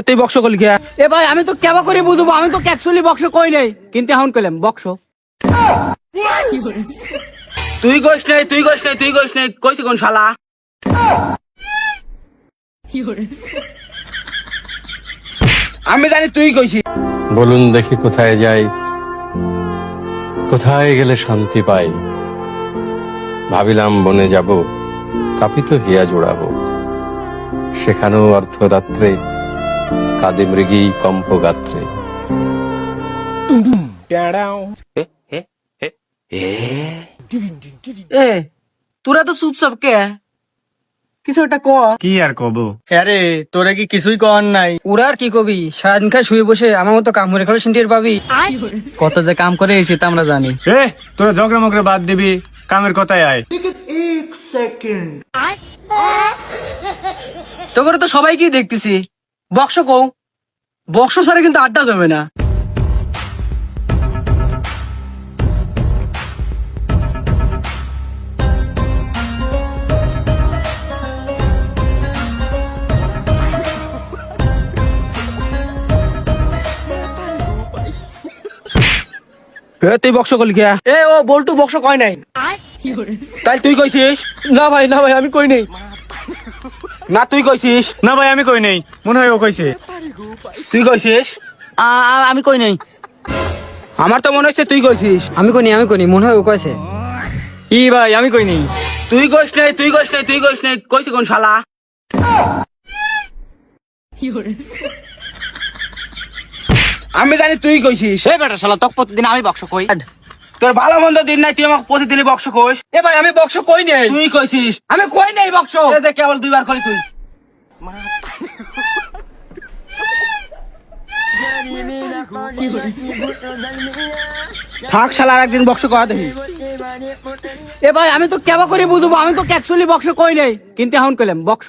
তুই বক্স করলি কে? এ ভাই আমি তো কেবা করে বুঝবো, আমি তো অ্যাকচুয়ালি বক্স কই নাই, কিন্তু এখন কইলাম বক্স। তুই কইস নাই, তুই কইস নাই, তুই কইস নাই, কইছি কোন শালা? আমি জানি তুই কইছিস। বলুন দেখি কোথায় যাই, কোথায় গেলে শান্তি পাই। ভাবিলাম বনে যাব, তাপিত হিয়া জোড়াবো। সেখানেও অর্ধরাত্রে কাঁদে মৃগী কম্প গাত্রে। এ তোরা তো চুপচাপ কে, কিছু একটা ক। কি আর কব? আরে তোরা কি কিছুই কর নাই? ওরা আর কি কবি, সারাদিন খায় শুয়ে বসে আমার মতো কাম করে খাবে সিনটির পাবি। কত যে কাম করে এসে তা আমরা জানি। এ তোরা ঝগড়া মগড়া বাদ দিবি, কামের কথায় আয়। তোকে তো সবাইকেই দেখতেছি, বক্স কও। বক্স ছাড়া কিন্তু আড্ডা জমে না। তুই বক্স করলি কে? এ ও বল্টু বক্স কয় নাই। তাই তুই কইছিস? না ভাই, না ভাই, আমি কই নাই। না তুই কইছিস? না ভাই আমি কই নেই, মনে হয় ও কইছে। তুই কইছিস? আমি কই নাই। আমার তো মনে হচ্ছে তুই কইছিস। আমি কই নি, মনে হয় ও কইছে। ই ভাই আমি কই নাই। তুই কইস নাই, তুই কইস নাই, তুই কইস নাই, কইছি কোন শালা? আমি জানি তুই কইছিস। এই বেটা শালা, তক প্রতিদিন আমি বক্স কই। তোর ভালো মন্দ দিন নাই, তুই আমাকে প্রতিদিনই বক্স কইস। এ ভাই আমি বক্স কই নাই। তুই কইছিস। আমি কই নাই বক্স। এই দেখ কেবল দুইবার করি তুই। থাক শালা, আর একদিন বক্স করা দেখিস। এ ভাই আমি তো কেবা করে বুঝবো, আমি তো অ্যাকচুয়ালি বক্স কই নাই, কিন্তু এখন কইলাম বক্স।